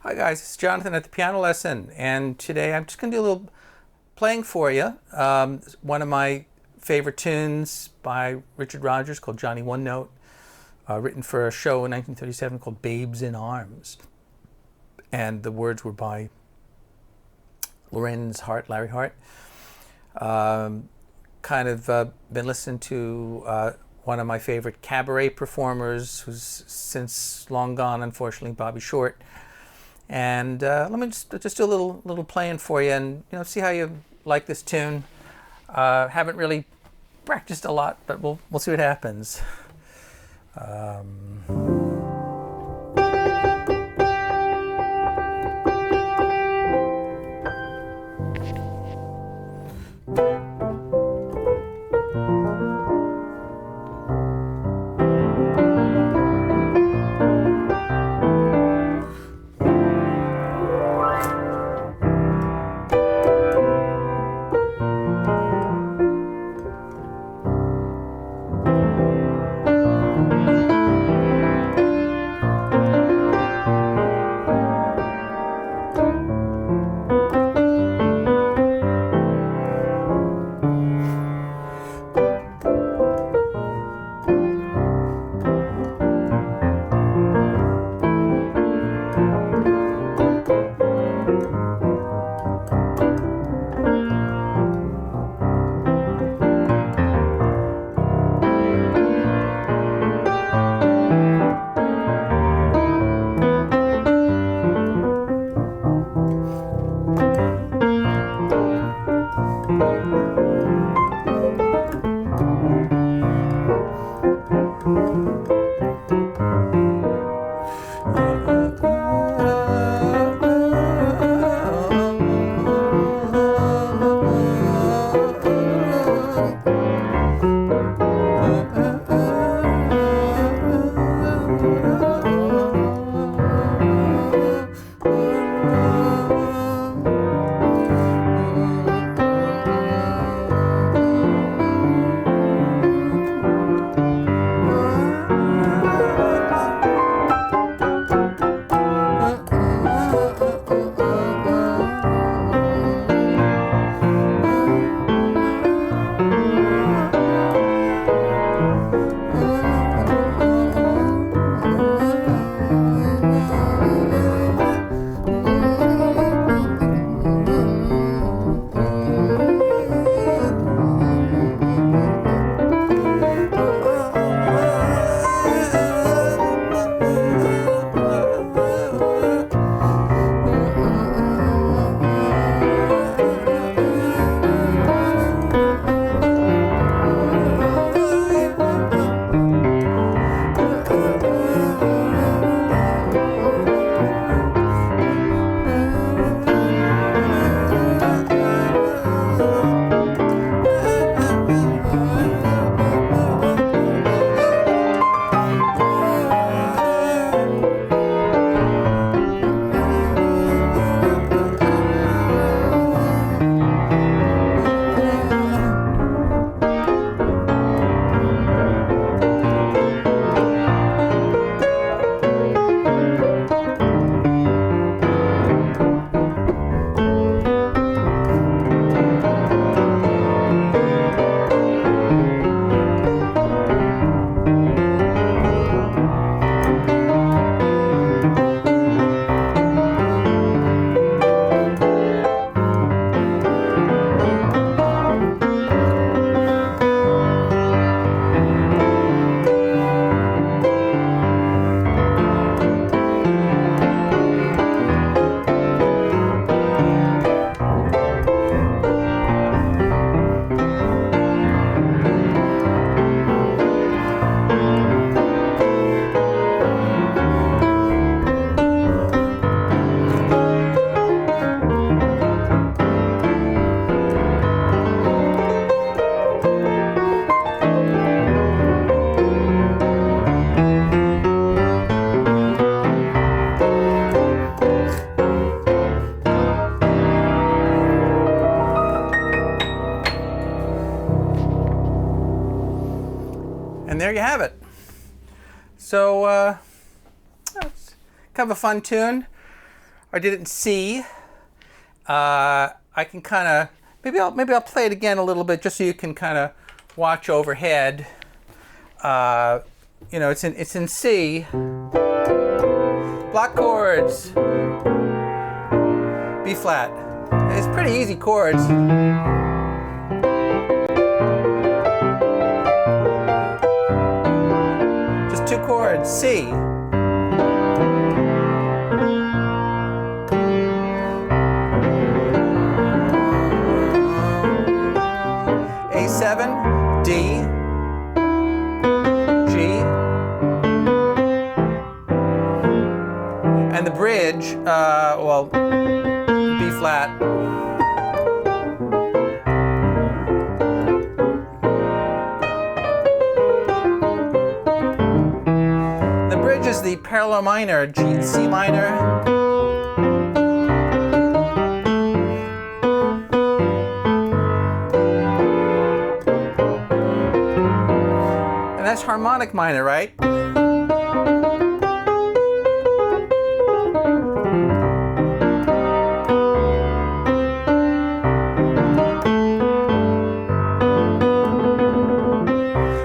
Hi guys, it's Jonathan at the Piano Lesson, and today I'm just going to do a little playing for you. One of my favorite tunes by Richard Rodgers called Johnny One Note, written for a show in 1937 called Babes in Arms. And the words were by Lorenz Hart, Larry Hart. Been listening to one of my favorite cabaret performers, who's since long gone, unfortunately, Bobby Short. And let me just do a little playing for you, and see how you like this tune. Haven't really practiced a lot, but we'll see what happens. And there you have it. So it's kind of a fun tune. I did it in C. I can kind of maybe I'll play it again a little bit just so you can kind of watch overhead. You know, it's in C. Block chords. B flat. It's pretty easy chords. Just 2 chords. C. A7, D, G, and the bridge, well, B flat. The bridge is the parallel minor, G, C minor. That's harmonic minor, right?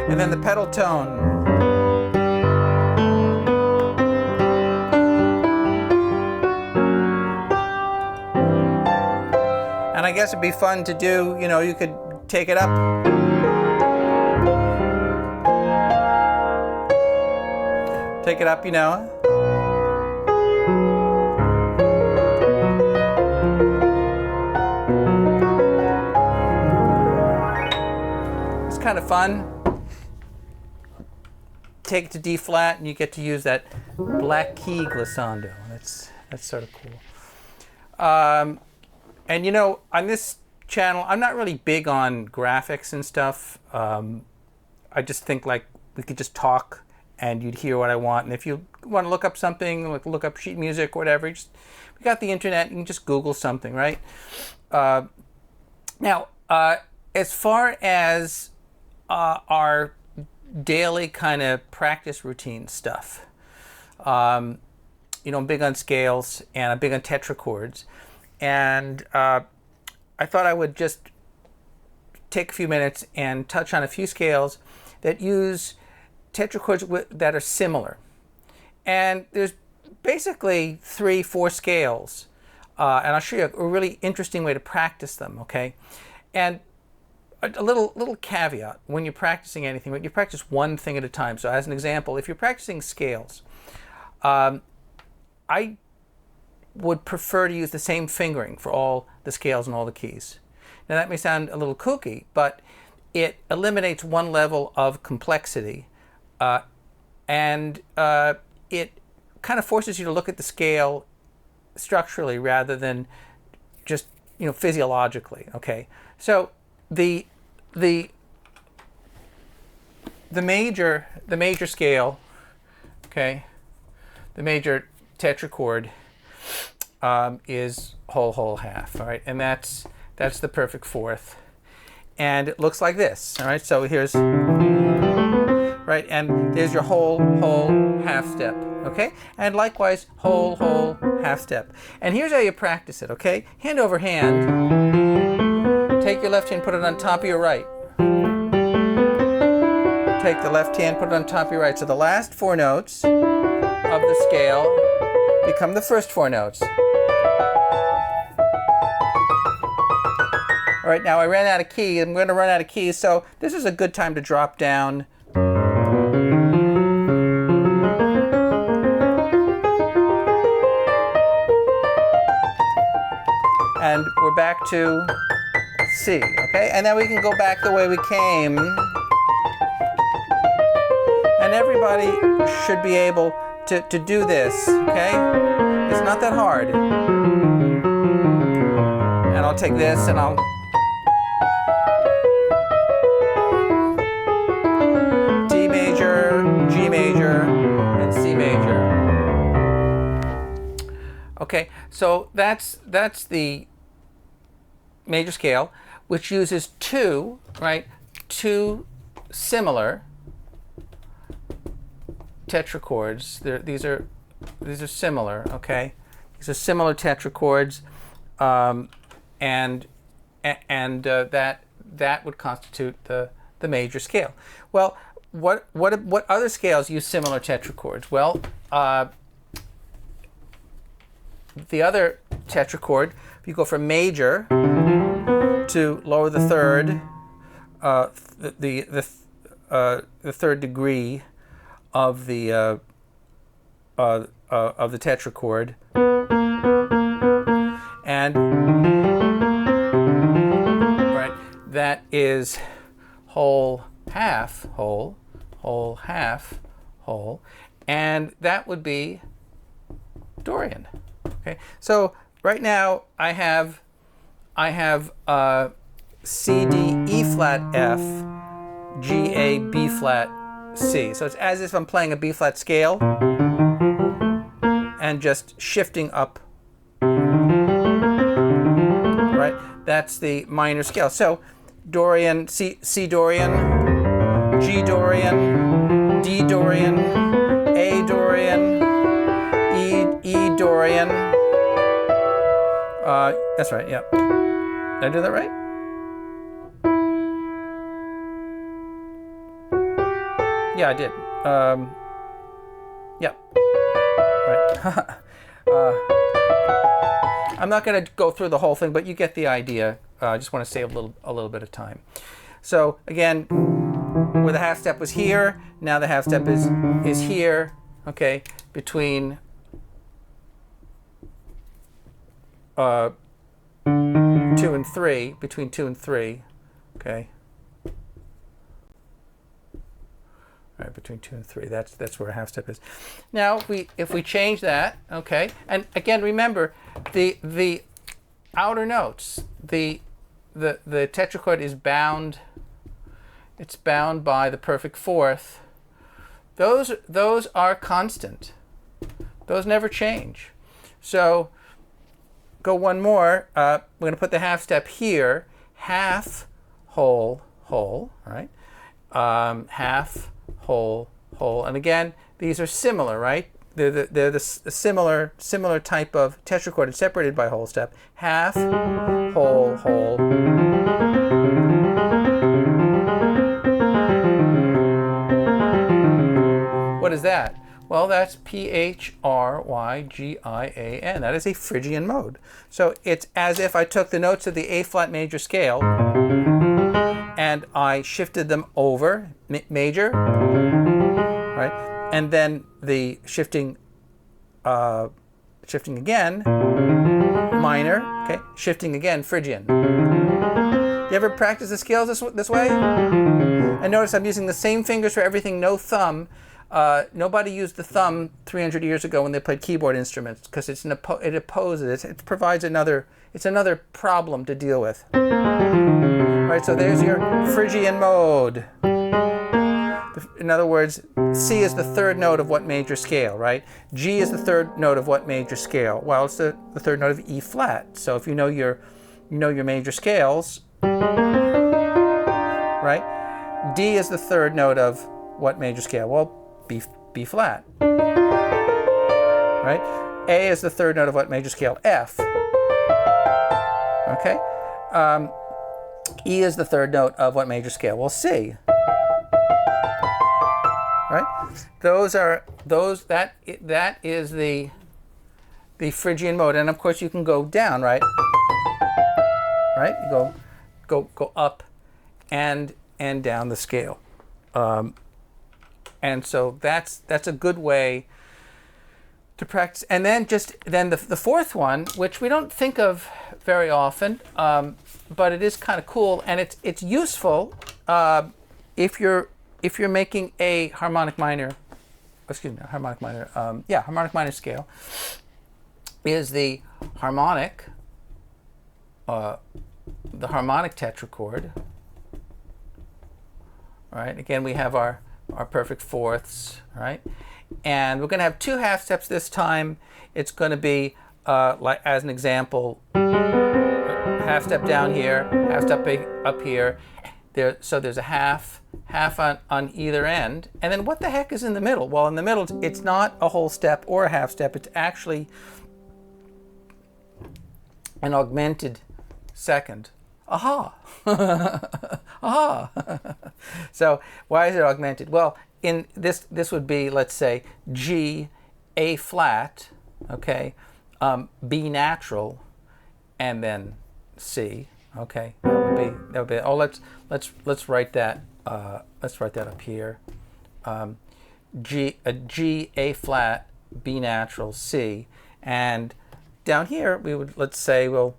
And then the pedal tone. And I guess it'd be fun to do, you know, you could take it up. Take it up, you know. It's kind of fun. Take it to D flat and you get to use that black key glissando. That's sort of cool. And you know, on this channel, I'm not really big on graphics and stuff. I just think like we could just talk and you'd hear what I want. And if you want to look up something, like look up sheet music or whatever, we got the internet, you can just Google something, right? Now, as far as our daily kind of practice routine stuff, you know, I'm big on scales and I'm big on tetrachords. And I thought I would just take a few minutes and touch on a few scales that use tetrachords that are similar. And there's basically 3-4 scales. And I'll show you a really interesting way to practice them, okay? And a little caveat when you're practicing anything, you practice one thing at a time. So as an example, if you're practicing scales, I would prefer to use the same fingering for all the scales and all the keys. Now that may sound a little kooky, but it eliminates one level of complexity. And it kind of forces you to look at the scale structurally rather than just, you know, physiologically. Okay, so the major scale, okay, the major tetrachord is whole, whole, half. All right, and that's the perfect fourth, and it looks like this. All right, so here's. Right, and there's your whole, half step, okay? And likewise, whole, half step. And here's how you practice it, okay? Hand over hand. Take your left hand, put it on top of your right. Take the left hand, put it on top of your right. So the last 4 notes of the scale become the first 4 notes. All right, now I ran out of key. I'm going to run out of keys, so this is a good time to drop down. And we're back to C, okay? And then we can go back the way we came. And everybody should be able to do this, okay? It's not that hard. And I'll take this and I'll... D major, G major, and C major. Okay, so that's the major scale, which uses 2 similar tetrachords. These are similar, okay? These are similar tetrachords, and that would constitute the major scale. Well, what other scales use similar tetrachords? Well, the other tetrachord, if you go from major to lower the third, the third degree of the tetrachord, and right, that is whole, half, whole, whole, half, whole, and that would be Dorian. Okay, so right now I have C, D, E flat, F, G, A, B flat, C. So it's as if I'm playing a B flat scale and just shifting up. Right, that's the minor scale. So Dorian, C Dorian, G Dorian, D Dorian, A Dorian, E Dorian. That's right, yeah. Did I do that right? Yeah, I did. Yeah. Right. I'm not going to go through the whole thing, but you get the idea. I just want to save a little bit of time. So again, where the half step was here, now the half step is here. Okay, between 2 and 3, between 2 and 3, okay. All right, between 2 and 3, that's where a half step is. Now, if we change that, okay, and again, remember the outer notes, the tetrachord is bound. It's bound by the perfect fourth. Those are constant. Those never change. So go one more. We're going to put the half step here. Half, whole, whole. Right? Half, whole, whole. And again, these are similar, right? They're the similar type of tetrachord. It's separated by whole step. Half, whole, whole. What is that? Well, that's P-H-R-Y-G-I-A-N. That is a Phrygian mode. So it's as if I took the notes of the A flat major scale and I shifted them over, major, right? And then the shifting again, minor, okay? Shifting again, Phrygian. You ever practice the scales this way? And notice I'm using the same fingers for everything, no thumb. Nobody used the thumb 300 years ago when they played keyboard instruments because it provides another problem to deal with. Right, so there's your Phrygian mode. In other words, C is the third note of what major scale, right? G is the third note of what major scale? Well, it's the third note of E flat. So if you know your major scales, right? D is the third note of what major scale? Well, B flat, right? A is the third note of what major scale? F. Okay. E is the third note of what major scale? Well, C. Right? That is the Phrygian mode, and of course you can go down, right? Right? You go up and down the scale. And so that's a good way to practice. And then the fourth one, which we don't think of very often, but it is kind of cool, and it's useful if you're making a harmonic minor scale, is the harmonic tetrachord. All right. Again, we have our perfect fourths, right? And we're going to have two half steps this time. It's going to be, like as an example, half step down here, half step up here. So there's a half on either end. And then what the heck is in the middle? Well, in the middle, it's not a whole step or a half step. It's actually an augmented second. Aha! Aha! So why is it augmented? Well, in this would be, let's say, G, A flat, okay, B natural, and then C. Okay, that would be. Oh, let's write that. Let's write that up here. G, A flat, B natural, C, and down here we would, let's say, we'll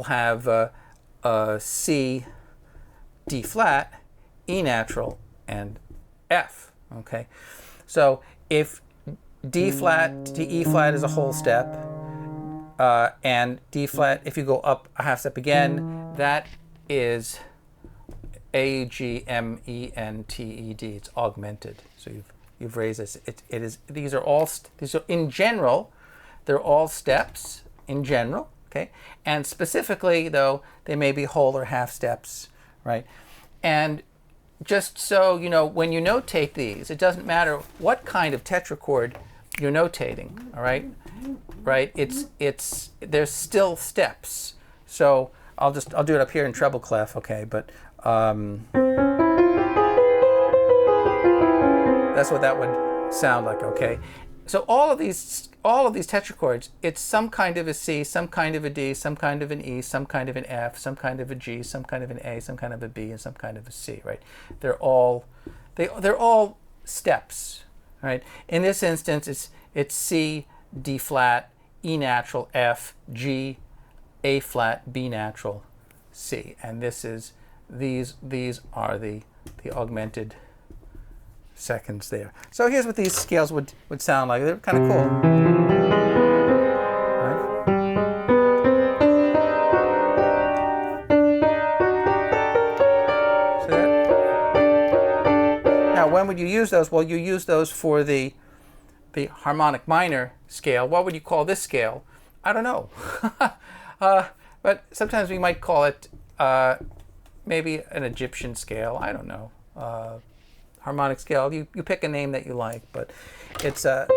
have C, D flat, E natural, and F. Okay, so if D flat to E flat is a whole step, and D flat, if you go up a half step again, that is A, G, M, E, N, T, E, D. It's augmented. So you've raised this. It is. These are in general, they're all steps in general. Okay, and specifically though, they may be whole or half steps, right? And just so you know, when you notate these, it doesn't matter what kind of tetrachord you're notating. All right, right? There's still steps. So I'll do it up here in treble clef. Okay, but that's what that would sound like. Okay, so all of these tetrachords, it's some kind of a C, some kind of a D, some kind of an E, some kind of an F, some kind of a G, some kind of an A, some kind of a B, and some kind of a C, right? They're all steps, right? In this instance, it's C, D flat, E natural, F, G, A flat, B natural, C, and these are the augmented seconds there. So here's what these scales would sound like. They're kind of cool. Right? So now, when would you use those? Well, you use those for the harmonic minor scale. What would you call this scale? I don't know. But sometimes we might call it maybe an Egyptian scale. I don't know. Harmonic scale. You pick a name that you like, but it's a.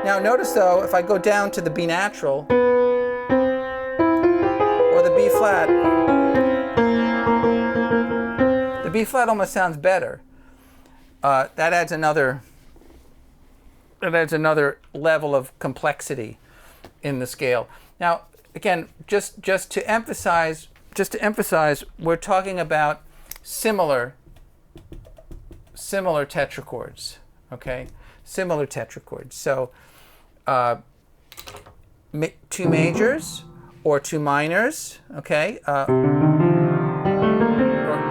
Now notice though, if I go down to the B natural or the B flat, the B flat almost sounds better. That adds another level of complexity in the scale. Now, again, just to emphasize, we're talking about similar tetrachords. Okay, similar tetrachords. So, two majors or two minors. Okay,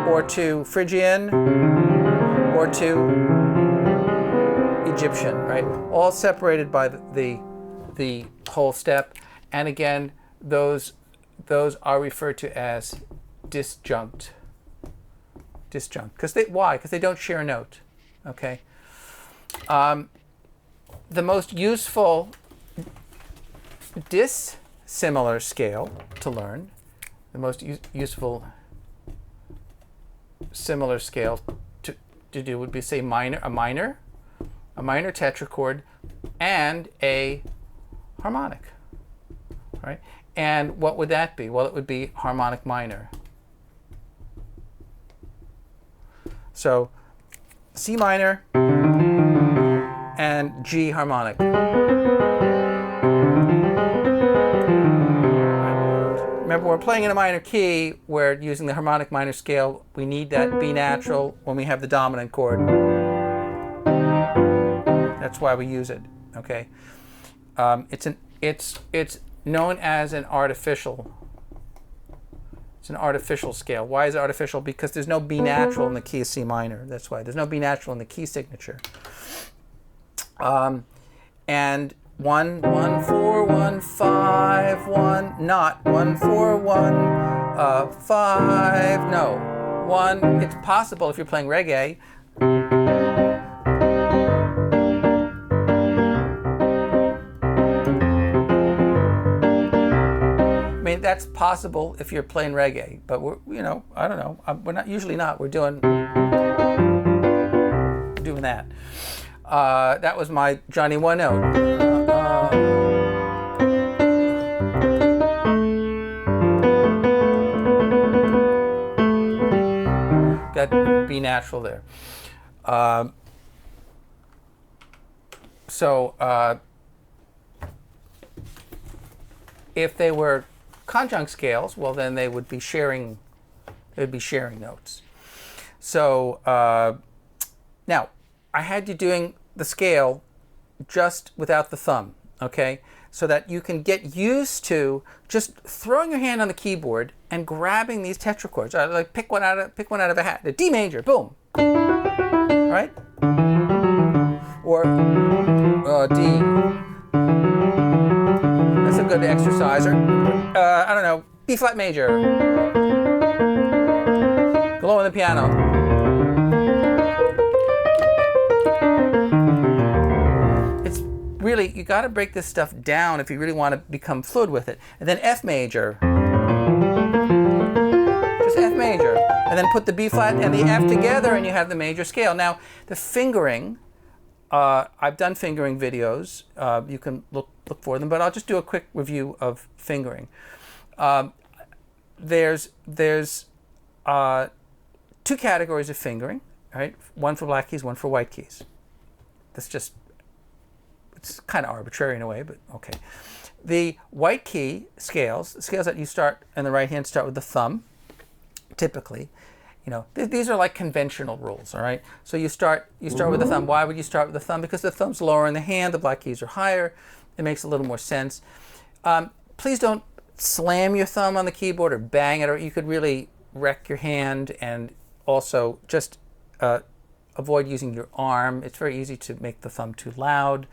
or two Phrygian or two Egyptian. Right, all separated by the whole step. And again, those are referred to as disjunct. Why? Because they don't share a note. Okay. The most useful dissimilar scale to learn, the most useful similar scale to do would be, say, a minor tetrachord, and a harmonic. Right? And what would that be? Well, it would be harmonic minor. So C minor and G harmonic. Remember, we're playing in a minor key. We're using the harmonic minor scale. We need that B natural when we have the dominant chord. That's why we use it. Okay. It's known as an artificial. It's an artificial scale. Why is it artificial? Because there's no B natural in the key of C minor. That's why. There's no B natural in the key signature. And 1, 1, 4, 1, 5, 1, not 1, 4, 1, 5, no. 1, it's possible if you're playing reggae. I mean, that's possible if you're playing reggae, but we're, I don't know. We're not, usually not. We're doing that. That was my Johnny one note. Got B natural there. If they were conjunct scales, well, then they would be sharing. They would be sharing notes. So now I had you doing the scale just without the thumb, okay? So that you can get used to just throwing your hand on the keyboard and grabbing these tetrachords. Like pick one out of a hat. The D major, boom. All right? Or D. That's a good exerciser. I don't know, B flat major. Go low on the piano. Really, you got to break this stuff down if you really want to become fluid with it. And then F major. Just F major. And then put the B flat and the F together and you have the major scale. Now, the fingering, I've done fingering videos. You can look for them, but I'll just do a quick review of fingering. There's two categories of fingering, right? One for black keys, one for white keys. That's just, it's kind of arbitrary in a way, but okay. The white key scales, the scales that you start in the right hand start with the thumb, typically. You know, these are like conventional rules, all right? So you start with the thumb. Why would you start with the thumb? Because the thumb's lower in the hand, the black keys are higher. It makes a little more sense. Please don't slam your thumb on the keyboard or bang it, or you could really wreck your hand. And also just avoid using your arm. It's very easy to make the thumb too loud.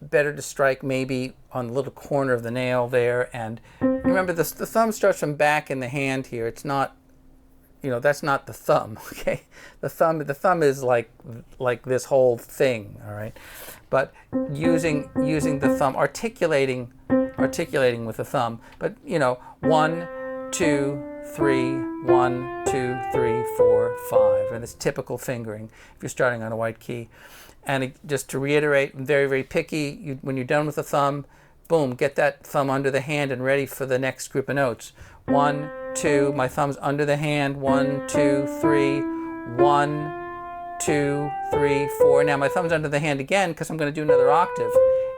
Better to strike maybe on the little corner of the nail there. And remember, the thumb starts from back in the hand here. It's not, you know, that's not the thumb, okay? The thumb is like this whole thing, all right? But using the thumb, articulating with the thumb. But, you know, 1, 2, 3, 1, 2, 3, 4, 5. And it's typical fingering if you're starting on a white key. And just to reiterate, very, very picky, when you're done with the thumb, boom, get that thumb under the hand and ready for the next group of notes. 1, 2, my thumb's under the hand, 1, 2, 3, 1, 2, 3, 4. Now my thumb's under the hand again because I'm going to do another octave.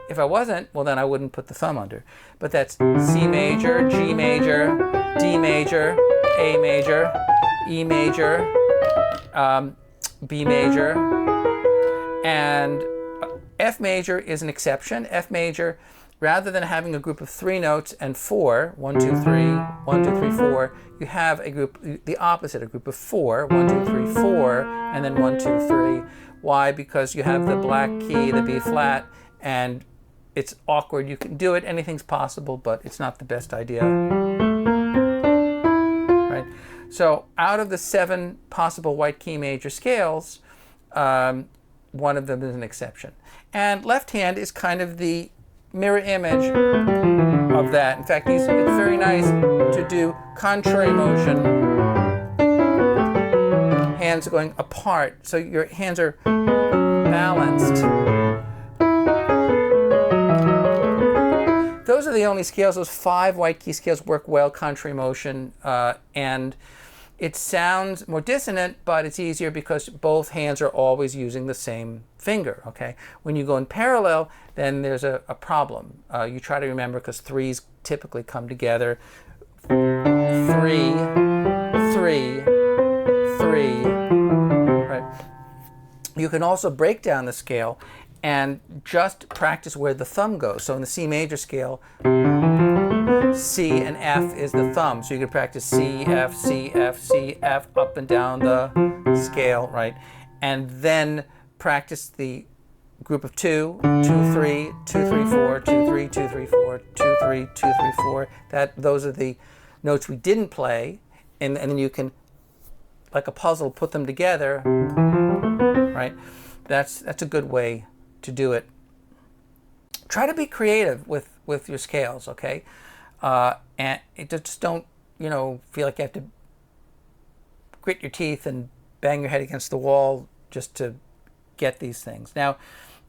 If I wasn't, well then I wouldn't put the thumb under. But that's C major, G major, D major, A major, E major, B major, and F major is an exception. F major, rather than having a group of 3 notes and 4, 1, 2, 3, 1, 2, 3, 4, you have a group, the opposite, a group of 4, 1, 2, 3, 4, and then 1, 2, 3. Why? Because you have the black key, the B flat, and it's awkward. You can do it, anything's possible, but it's not the best idea. Right? So out of the 7 possible white key major scales, one of them is an exception. And left hand is kind of the mirror image of that. In fact, it's very nice to do contrary motion. Hands going apart, so your hands are balanced. Those are the only scales. Those 5 white key scales work well, contrary motion, and it sounds more dissonant, but it's easier because both hands are always using the same finger, okay? When you go in parallel, then there's a problem. You try to remember, because 3s typically come together. 3, 3, 3, right? You can also break down the scale and just practice where the thumb goes. So in the C major scale, C and F is the thumb. So you can practice C, F, C, F, C, F, up and down the scale, right? And then practice the group of 2, 2, 3, 2, 3, 4, 2, 3, 2, 3, 4, 2, 3, 2, 3, 4. Those are the notes we didn't play. And then you can, like a puzzle, put them together, right? That's a good way to do it. Try to be creative with your scales, okay? And just don't, you know, feel like you have to grit your teeth and bang your head against the wall just to get these things. Now,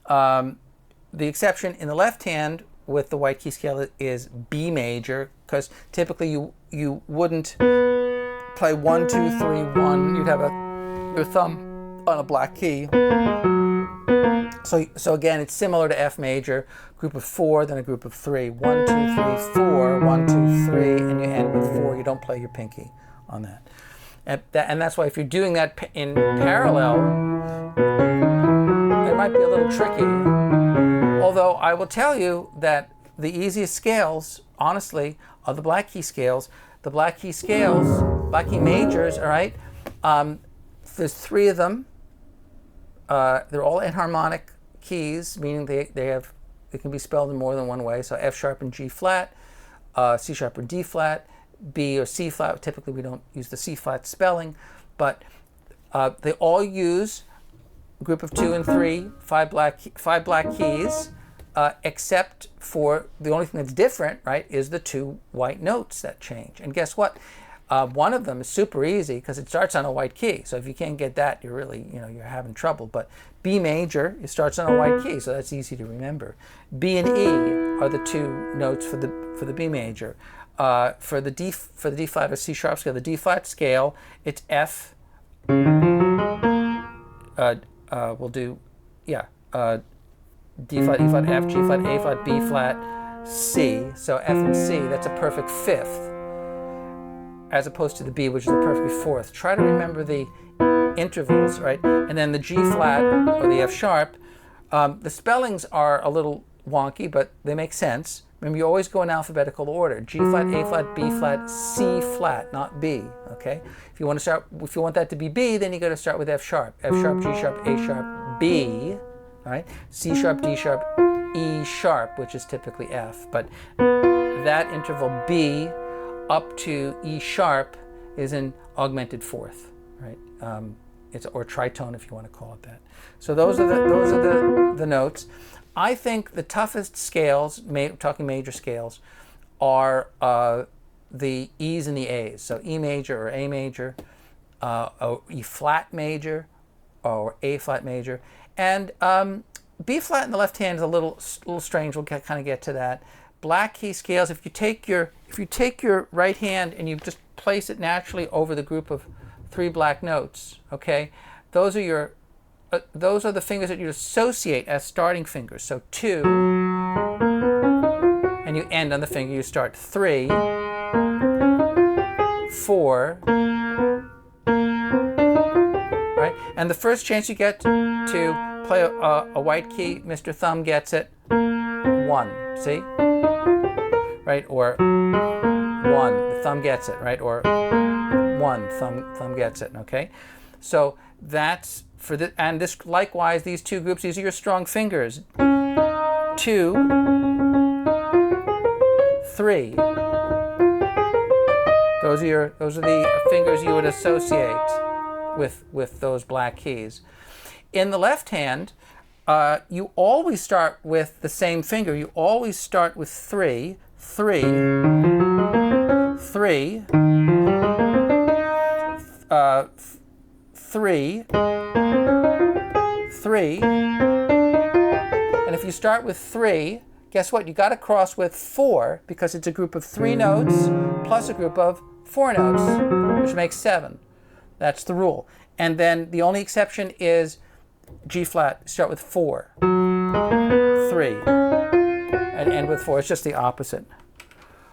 the exception in the left hand with the white key scale is B major, because typically you wouldn't play 1, 2, 3, 1. You'd have your thumb on a black key. So again, it's similar to F major, group of 4, then a group of 3. 1, 2, 3, 4, 1, 2, 3, and you end with 4. You don't play your pinky on that. And that's why if you're doing that in parallel, it might be a little tricky. Although I will tell you that the easiest scales, honestly, are the black key scales. The black key scales, black key majors, all right? There's 3 of them. They're all enharmonic keys, meaning they can be spelled in more than one way. So F sharp and G flat, C sharp or D flat, B or C flat. Typically we don't use the C flat spelling, but they all use a group of 2 and 3, 5 black keys, except for the only thing that's different, right, is the 2 white notes that change. And guess what? One of them is super easy because it starts on a white key. So if you can't get that, you're really, you're having trouble. But B major, it starts on a white key, so that's easy to remember. B and E are the 2 notes for the B major. For the D flat or C sharp scale, the D flat scale, it's F. We'll do, D flat, E flat, F, G flat, A flat, B flat, C. So F and C, that's a perfect 5th, as opposed to the B, which is a perfect 4th. Try to remember the intervals, right? And then the G flat or the F sharp, the spellings are a little wonky, but they make sense. Remember, you always go in alphabetical order. G flat, A flat, B flat, C flat, not B, okay? If you want that to be B, then you got to start with F sharp. F sharp, G sharp, A sharp, B, all right? C sharp, D sharp, E sharp, which is typically F. But that interval B up to E sharp is an augmented 4th, right? Or tritone, if you want to call it that. So those are the notes. I think the toughest scales, talking major scales, are the E's and the A's. So E major or A major, or E flat major, or A flat major, and B flat in the left hand is a little strange. We'll kind of get to that. Black key scales. If you take your right hand and you just place it naturally over the group of 3 black notes, okay, those are the fingers that you associate as starting fingers. So 2, and you end on the finger you start. 3, 4, right? And the first chance you get to play a white key, Mr. Thumb gets it. 1, see? Right? Or 1, the thumb gets it, right? Or 1, thumb gets it, okay? So that's for the, and this likewise, these 2 groups, these are your strong fingers. 2, 3. Those are the fingers you would associate with those black keys. In the left hand, you always start with the same finger. You always start with 3, 3, 3, 3, 3, and if you start with 3, guess what? You got to cross with 4 because it's a group of 3 notes plus a group of 4 notes, which makes 7. That's the rule. And then the only exception is G flat. Start with 4, 3, and end with 4. It's just the opposite.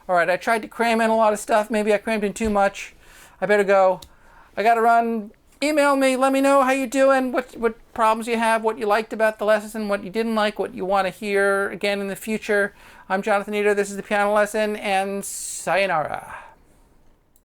All right, I tried to cram in a lot of stuff. Maybe I crammed in too much. I better go. I got to run. Email me. Let me know how you're doing, what problems you have, what you liked about the lesson, what you didn't like, what you want to hear again in the future. I'm Jonathan Ito. This is the Piano Lesson, and sayonara.